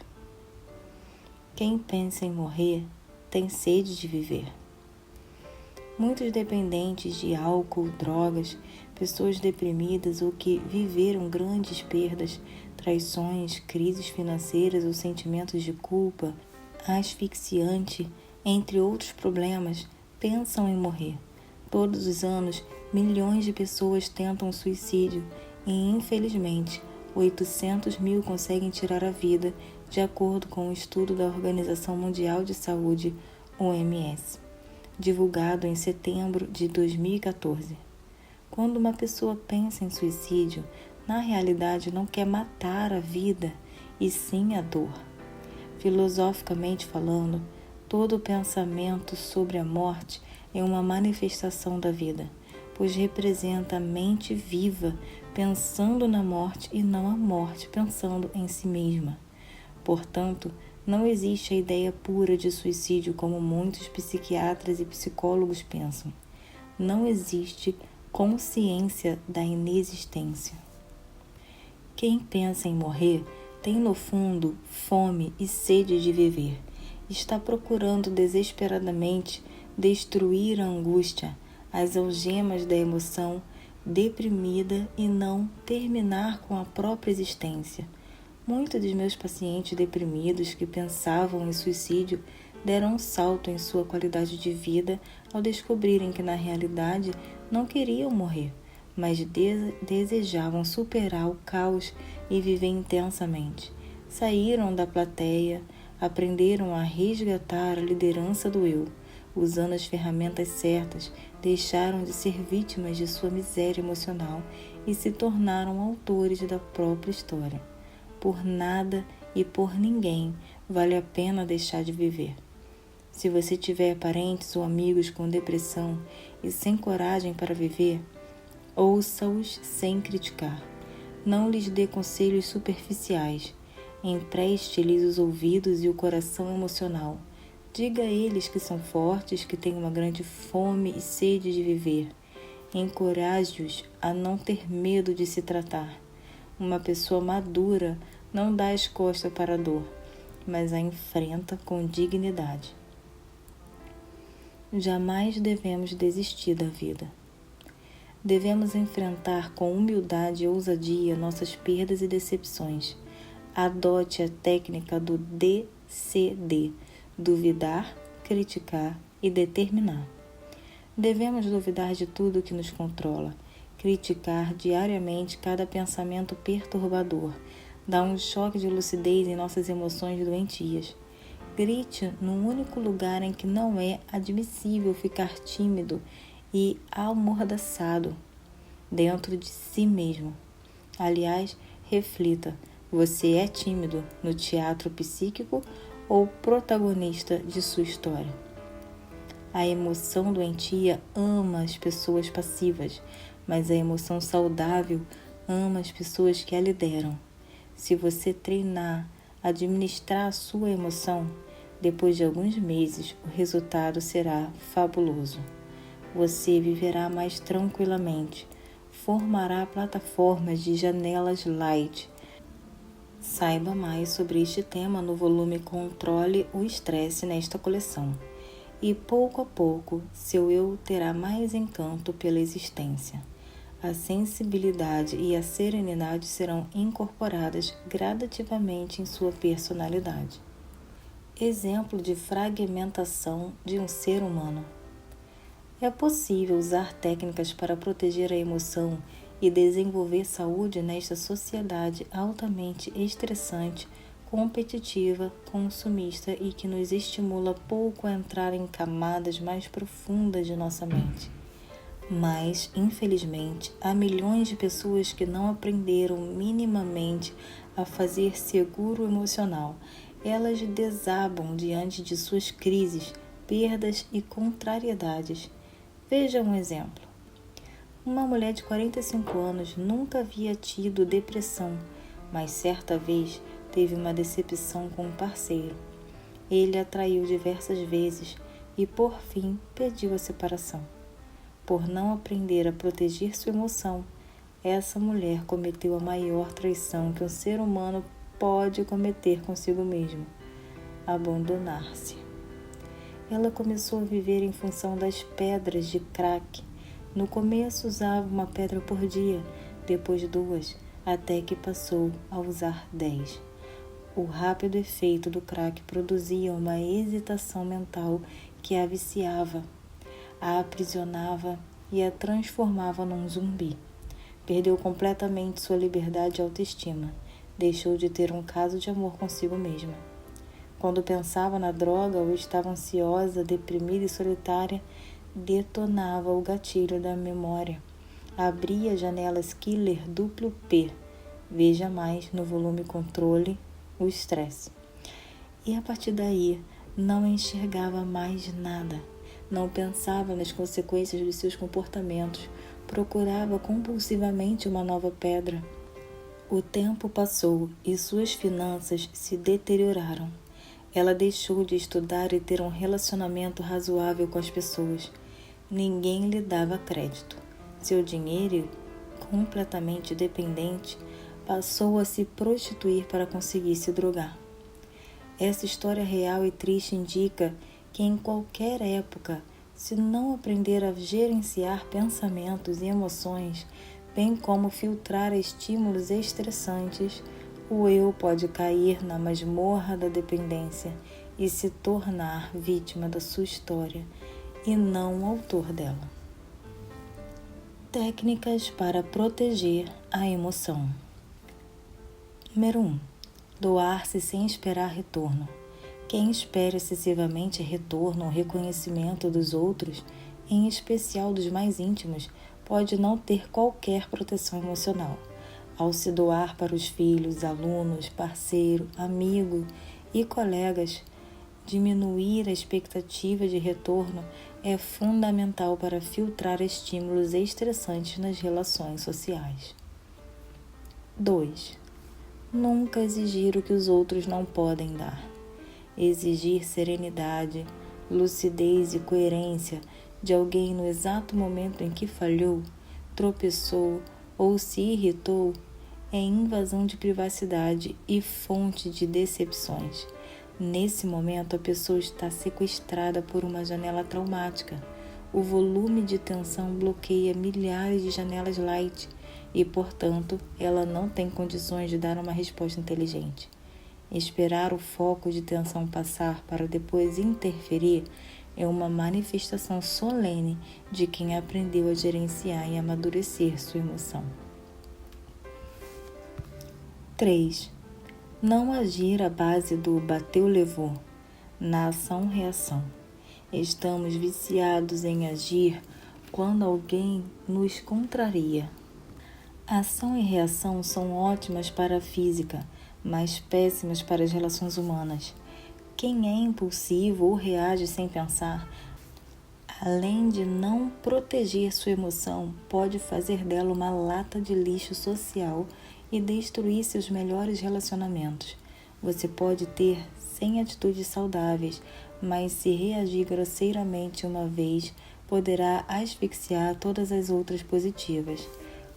Quem pensa em morrer tem sede de viver. Muitos dependentes de álcool, drogas, pessoas deprimidas ou que viveram grandes perdas, traições, crises financeiras ou sentimentos de culpa, asfixiante, entre outros problemas, pensam em morrer. Todos os anos, milhões de pessoas tentam suicídio e, infelizmente, 800 mil conseguem tirar a vida, de acordo com um estudo da Organização Mundial de Saúde, OMS, divulgado em setembro de 2014. Quando uma pessoa pensa em suicídio, na realidade não quer matar a vida, e sim a dor. Filosoficamente falando, todo pensamento sobre a morte é uma manifestação da vida, pois representa a mente viva pensando na morte e não a morte pensando em si mesma. Portanto, não existe a ideia pura de suicídio como muitos psiquiatras e psicólogos pensam. Não existe consciência da inexistência. Quem pensa em morrer tem no fundo fome e sede de viver. Está procurando desesperadamente destruir a angústia, as algemas da emoção deprimida e não terminar com a própria existência. Muitos dos meus pacientes deprimidos que pensavam em suicídio deram um salto em sua qualidade de vida ao descobrirem que na realidade não queriam morrer, mas desejavam superar o caos e viver intensamente. Saíram da plateia, aprenderam a resgatar a liderança do eu, usando as ferramentas certas, deixaram de ser vítimas de sua miséria emocional e se tornaram autores da própria história. Por nada e por ninguém vale a pena deixar de viver. Se você tiver parentes ou amigos com depressão e sem coragem para viver, ouça-os sem criticar. Não lhes dê conselhos superficiais. Empreste-lhes os ouvidos e o coração emocional. Diga a eles que são fortes, que têm uma grande fome e sede de viver. Encoraje-os a não ter medo de se tratar. Uma pessoa madura não dá as costas para a dor, mas a enfrenta com dignidade. Jamais devemos desistir da vida. Devemos enfrentar com humildade e ousadia nossas perdas e decepções. Adote a técnica do DCD, duvidar, criticar e determinar. Devemos duvidar de tudo que nos controla, criticar diariamente cada pensamento perturbador, dar um choque de lucidez em nossas emoções doentias. Grite no único lugar em que não é admissível ficar tímido e amordaçado, dentro de si mesmo. Aliás, reflita, você é tímido no teatro psíquico ou protagonista de sua história? A emoção doentia ama as pessoas passivas, mas a emoção saudável ama as pessoas que a lideram. Se você treinar, administrar a sua emoção, depois de alguns meses o resultado será fabuloso. Você viverá mais tranquilamente, formará plataformas de janelas light. Saiba mais sobre este tema no volume Controle o Estresse nesta coleção. E pouco a pouco, seu eu terá mais encanto pela existência. A sensibilidade e a serenidade serão incorporadas gradativamente em sua personalidade. Exemplo de fragmentação de um ser humano. É possível usar técnicas para proteger a emoção e desenvolver saúde nesta sociedade altamente estressante, competitiva, consumista e que nos estimula pouco a entrar em camadas mais profundas de nossa mente. Mas, infelizmente, há milhões de pessoas que não aprenderam minimamente a fazer seguro emocional. Elas desabam diante de suas crises, perdas e contrariedades. Veja um exemplo. Uma mulher de 45 anos nunca havia tido depressão, mas certa vez teve uma decepção com um parceiro. Ele a traiu diversas vezes e, por fim, pediu a separação. Por não aprender a proteger sua emoção, essa mulher cometeu a maior traição que um ser humano pode cometer consigo mesmo: abandonar-se. Ela começou a viver em função das pedras de crack. No começo usava uma pedra por dia, depois 2, até que passou a usar 10. O rápido efeito do crack produzia uma hesitação mental que a viciava, a aprisionava e a transformava num zumbi. Perdeu completamente sua liberdade e autoestima. Deixou de ter um caso de amor consigo mesma. Quando pensava na droga ou estava ansiosa, deprimida e solitária, detonava o gatilho da memória. Abria janelas killer duplo P. Veja mais no volume Controle, o estresse. E a partir daí, não enxergava mais nada. Não pensava nas consequências dos seus comportamentos. Procurava compulsivamente uma nova pedra. O tempo passou e suas finanças se deterioraram. Ela deixou de estudar e ter um relacionamento razoável com as pessoas. Ninguém lhe dava crédito. Seu dinheiro, completamente dependente, passou a se prostituir para conseguir se drogar. Essa história real e triste indica que em qualquer época, se não aprender a gerenciar pensamentos e emoções, bem como filtrar estímulos estressantes, o eu pode cair na masmorra da dependência e se tornar vítima da sua história e não o autor dela. Técnicas para proteger a emoção. Número 1. Doar-se sem esperar retorno. Quem espera excessivamente retorno ou reconhecimento dos outros, em especial dos mais íntimos, pode não ter qualquer proteção emocional. Ao se doar para os filhos, alunos, parceiro, amigo e colegas, diminuir a expectativa de retorno é fundamental para filtrar estímulos estressantes nas relações sociais. 2. Nunca exigir o que os outros não podem dar. Exigir serenidade, lucidez e coerência de alguém no exato momento em que falhou, tropeçou ou se irritou é invasão de privacidade e fonte de decepções. Nesse momento, a pessoa está sequestrada por uma janela traumática. O volume de tensão bloqueia milhares de janelas light e, portanto, ela não tem condições de dar uma resposta inteligente. Esperar o foco de tensão passar para depois interferir é uma manifestação solene de quem aprendeu a gerenciar e amadurecer sua emoção. 3. Não agir à base do bateu-levou, na ação-reação. Estamos viciados em agir quando alguém nos contraria. Ação e reação são ótimas para a física, mas péssimas para as relações humanas. Quem é impulsivo ou reage sem pensar, além de não proteger sua emoção, pode fazer dela uma lata de lixo social e destruir seus melhores relacionamentos. Você pode ter 100 atitudes saudáveis, mas se reagir grosseiramente uma vez, poderá asfixiar todas as outras positivas.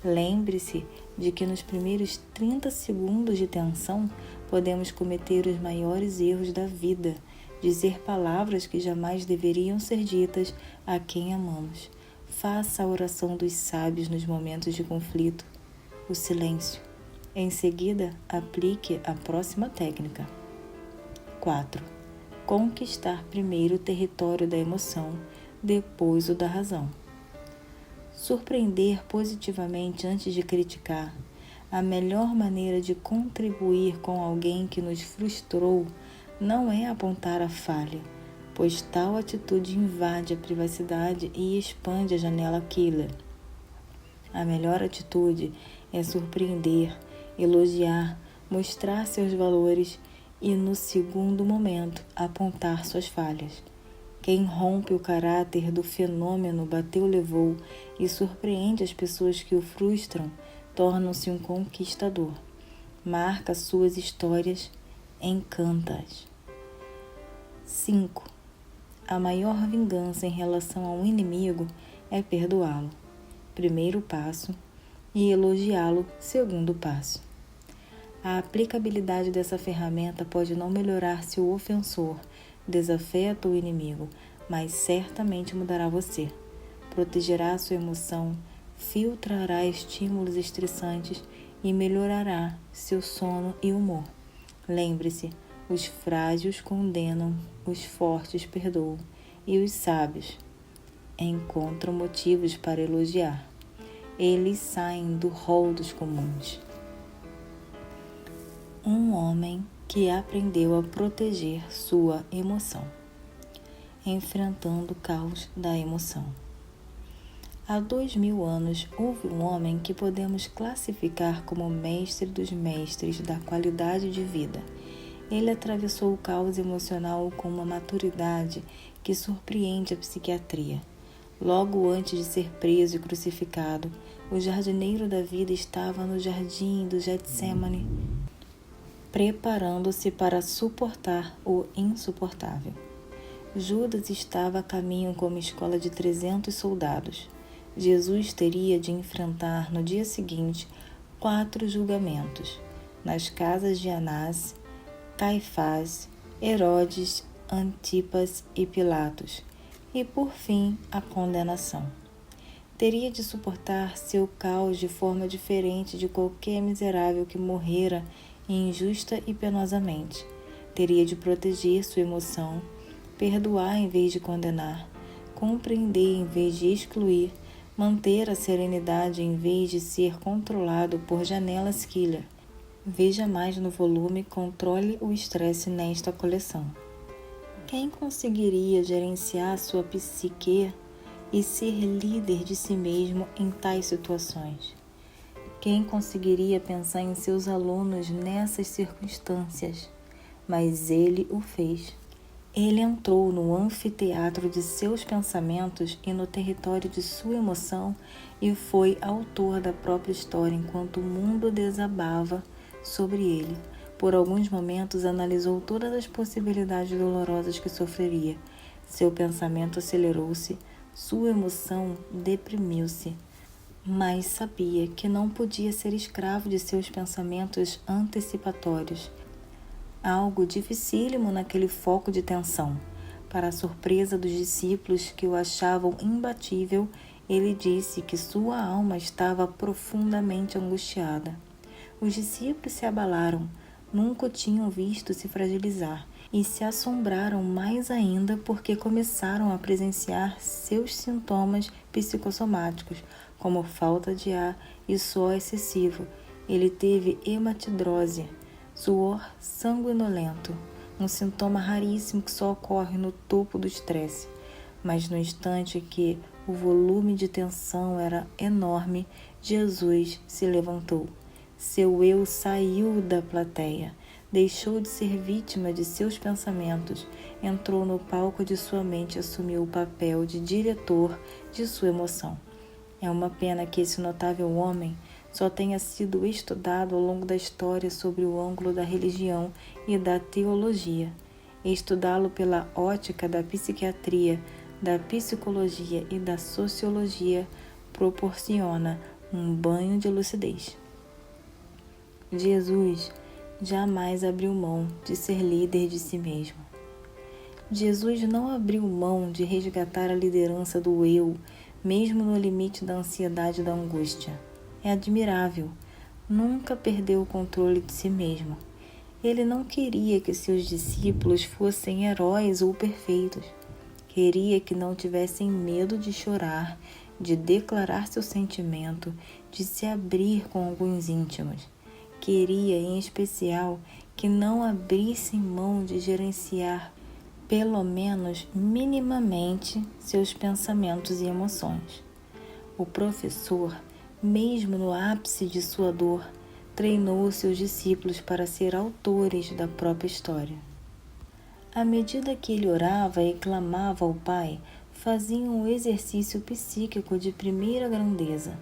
Lembre-se de que nos primeiros 30 segundos de tensão, podemos cometer os maiores erros da vida, dizer palavras que jamais deveriam ser ditas a quem amamos. Faça a oração dos sábios nos momentos de conflito, o silêncio. Em seguida, aplique a próxima técnica. 4. Conquistar primeiro o território da emoção, depois o da razão. Surpreender positivamente antes de criticar. A melhor maneira de contribuir com alguém que nos frustrou não é apontar a falha, pois tal atitude invade a privacidade e expande a janela killer. A melhor atitude é surpreender, elogiar, mostrar seus valores e, no segundo momento, apontar suas falhas. Quem rompe o caráter do fenômeno bateu-levou e surpreende as pessoas que o frustram, torna-se um conquistador. Marca suas histórias, encanta-as. 5. A maior vingança em relação a um inimigo é perdoá-lo. Primeiro passo. E elogiá-lo, segundo passo. A aplicabilidade dessa ferramenta pode não melhorar se o ofensor desafeta o inimigo, mas certamente mudará você. Protegerá sua emoção, filtrará estímulos estressantes e melhorará seu sono e humor. Lembre-se, os frágeis condenam, os fortes perdoam e os sábios encontram motivos para elogiar. Eles saem do rol dos comuns. Um homem que aprendeu a proteger sua emoção, enfrentando o caos da emoção. Há 2000 anos, houve um homem que podemos classificar como o mestre dos mestres da qualidade de vida. Ele atravessou o caos emocional com uma maturidade que surpreende a psiquiatria. Logo antes de ser preso e crucificado, o jardineiro da vida estava no jardim do Getsemane, preparando-se para suportar o insuportável. Judas estava a caminho com uma escola de 300 soldados. Jesus teria de enfrentar no dia seguinte 4 julgamentos, nas casas de Anás, Caifás, Herodes, Antipas e Pilatos, e por fim a condenação. Teria de suportar seu caos de forma diferente de qualquer miserável que morrera injusta e penosamente. Teria de proteger sua emoção, perdoar em vez de condenar, compreender em vez de excluir, manter a serenidade em vez de ser controlado por janelas killer. Veja mais no volume Controle o Estresse nesta coleção. Quem conseguiria gerenciar sua psique e ser líder de si mesmo em tais situações? Quem conseguiria pensar em seus alunos nessas circunstâncias? Mas ele o fez. Ele entrou no anfiteatro de seus pensamentos e no território de sua emoção e foi autor da própria história enquanto o mundo desabava sobre ele. Por alguns momentos analisou todas as possibilidades dolorosas que sofreria. Seu pensamento acelerou-se, sua emoção deprimiu-se, mas sabia que não podia ser escravo de seus pensamentos antecipatórios. Algo dificílimo naquele foco de tensão. Para a surpresa dos discípulos que o achavam imbatível, ele disse que sua alma estava profundamente angustiada. Os discípulos se abalaram, nunca o tinham visto se fragilizar, e se assombraram mais ainda porque começaram a presenciar seus sintomas psicossomáticos, como falta de ar e suor excessivo. Ele teve hematidrose, suor sanguinolento, um sintoma raríssimo que só ocorre no topo do estresse. Mas no instante que o volume de tensão era enorme, Jesus se levantou. Seu eu saiu da plateia, deixou de ser vítima de seus pensamentos, entrou no palco de sua mente e assumiu o papel de diretor de sua emoção. É uma pena que esse notável homem só tenha sido estudado ao longo da história sob o ângulo da religião e da teologia. Estudá-lo pela ótica da psiquiatria, da psicologia e da sociologia proporciona um banho de lucidez. Jesus jamais abriu mão de ser líder de si mesmo. Jesus não abriu mão de resgatar a liderança do eu, mesmo no limite da ansiedade e da angústia. É admirável. Nunca perdeu o controle de si mesmo. Ele não queria que seus discípulos fossem heróis ou perfeitos. Queria que não tivessem medo de chorar, de declarar seu sentimento, de se abrir com alguns íntimos. Queria, em especial, que não abrissem mão de gerenciar, pelo menos minimamente, seus pensamentos e emoções. O professor, mesmo no ápice de sua dor, treinou seus discípulos para ser autores da própria história. À medida que ele orava e clamava ao Pai, faziam um exercício psíquico de primeira grandeza.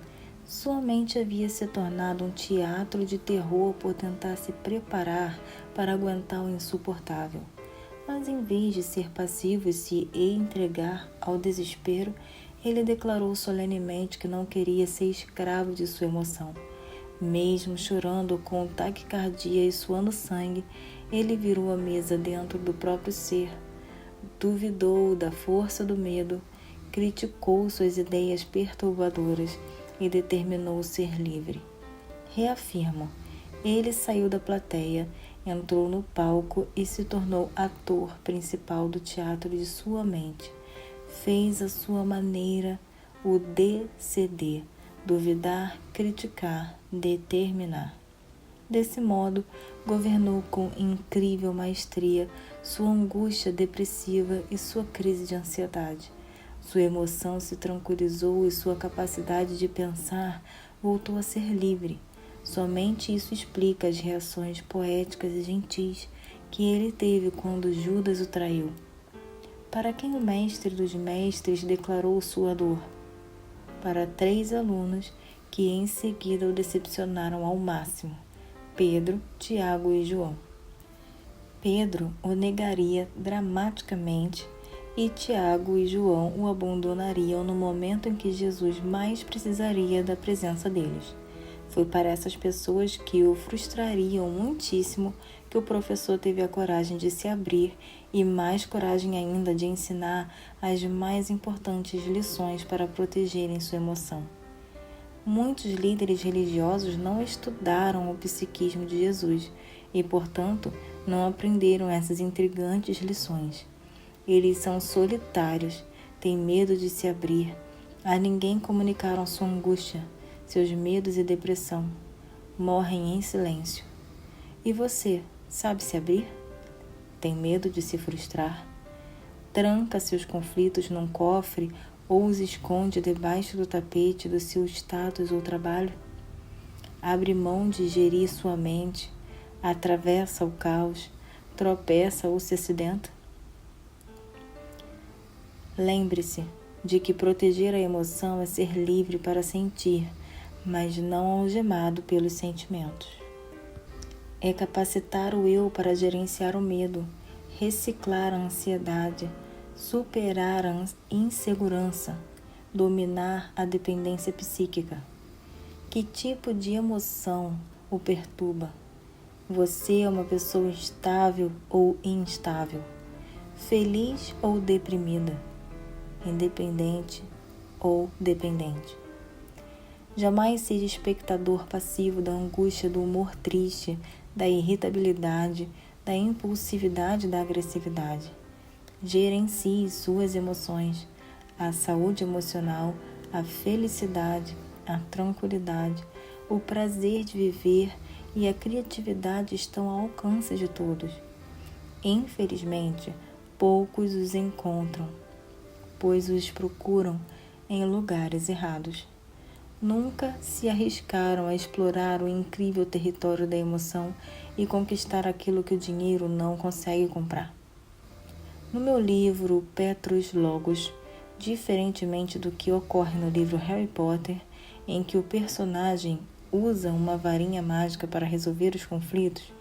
Sua mente havia se tornado um teatro de terror por tentar se preparar para aguentar o insuportável. Mas em vez de ser passivo e se entregar ao desespero, ele declarou solenemente que não queria ser escravo de sua emoção. Mesmo chorando com taquicardia e suando sangue, ele virou a mesa dentro do próprio ser, duvidou da força do medo, criticou suas ideias perturbadoras e determinou ser livre. Reafirmo, ele saiu da plateia, entrou no palco e se tornou ator principal do teatro de sua mente. Fez à sua maneira o DCD, duvidar, criticar, determinar. Desse modo, governou com incrível maestria sua angústia depressiva e sua crise de ansiedade. Sua emoção se tranquilizou e sua capacidade de pensar voltou a ser livre. Somente isso explica as reações poéticas e gentis que ele teve quando Judas o traiu. Para quem o mestre dos mestres declarou sua dor? Para 3 alunos que em seguida o decepcionaram ao máximo: Pedro, Tiago e João. Pedro o negaria dramaticamente e Tiago e João o abandonariam no momento em que Jesus mais precisaria da presença deles. Foi para essas pessoas que o frustrariam muitíssimo que o professor teve a coragem de se abrir e mais coragem ainda de ensinar as mais importantes lições para protegerem sua emoção. Muitos líderes religiosos não estudaram o psiquismo de Jesus e, portanto, não aprenderam essas intrigantes lições. Eles são solitários, têm medo de se abrir. A ninguém comunicaram sua angústia, seus medos e depressão. Morrem em silêncio. E você, sabe se abrir? Tem medo de se frustrar? Tranca seus conflitos num cofre ou os esconde debaixo do tapete do seu status ou trabalho? Abre mão de gerir sua mente, atravessa o caos, tropeça ou se acidenta? Lembre-se de que proteger a emoção é ser livre para sentir, mas não algemado pelos sentimentos. É capacitar o eu para gerenciar o medo, reciclar a ansiedade, superar a insegurança, dominar a dependência psíquica. Que tipo de emoção o perturba? Você é uma pessoa estável ou instável? Feliz ou deprimida? Independente ou dependente? Jamais seja espectador passivo da angústia, do humor triste, da irritabilidade, da impulsividade, da agressividade. Gerencie suas emoções. A saúde emocional, a felicidade, a tranquilidade, o prazer de viver e a criatividade estão ao alcance de todos. Infelizmente, poucos os encontram, pois os procuram em lugares errados. Nunca se arriscaram a explorar o incrível território da emoção e conquistar aquilo que o dinheiro não consegue comprar. No meu livro Petrus Logos, diferentemente do que ocorre no livro Harry Potter, em que o personagem usa uma varinha mágica para resolver os conflitos,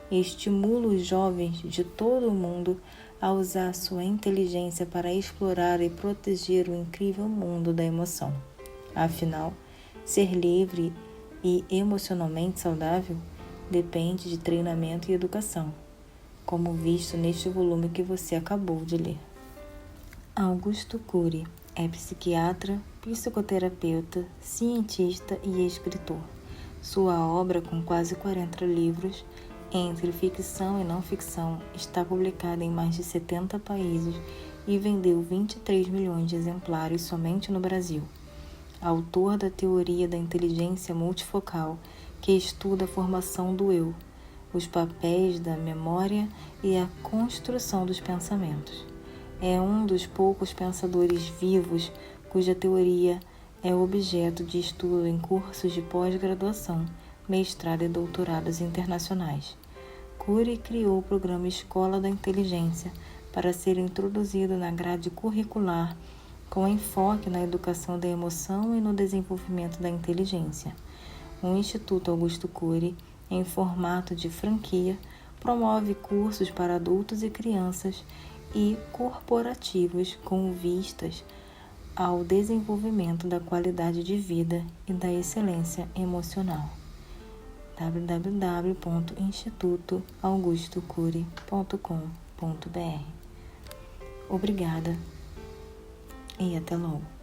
estimulo os jovens de todo o mundo a usar sua inteligência para explorar e proteger o incrível mundo da emoção. Afinal, ser livre e emocionalmente saudável depende de treinamento e educação, como visto neste volume que você acabou de ler. Augusto Cury é psiquiatra, psicoterapeuta, cientista e escritor. Sua obra, com quase 40 livros, entre ficção e não ficção, está publicada em mais de 70 países e vendeu 23 milhões de exemplares somente no Brasil. Autor da teoria da inteligência multifocal, que estuda a formação do eu, os papéis da memória e a construção dos pensamentos. É um dos poucos pensadores vivos cuja teoria é objeto de estudo em cursos de pós-graduação, mestrado e doutorados internacionais. Cury criou o programa Escola da Inteligência para ser introduzido na grade curricular com enfoque na educação da emoção e no desenvolvimento da inteligência. O Instituto Augusto Cury, em formato de franquia, promove cursos para adultos e crianças e corporativos com vistas ao desenvolvimento da qualidade de vida e da excelência emocional. www.institutoaugustocury.com.br. Obrigada e até logo.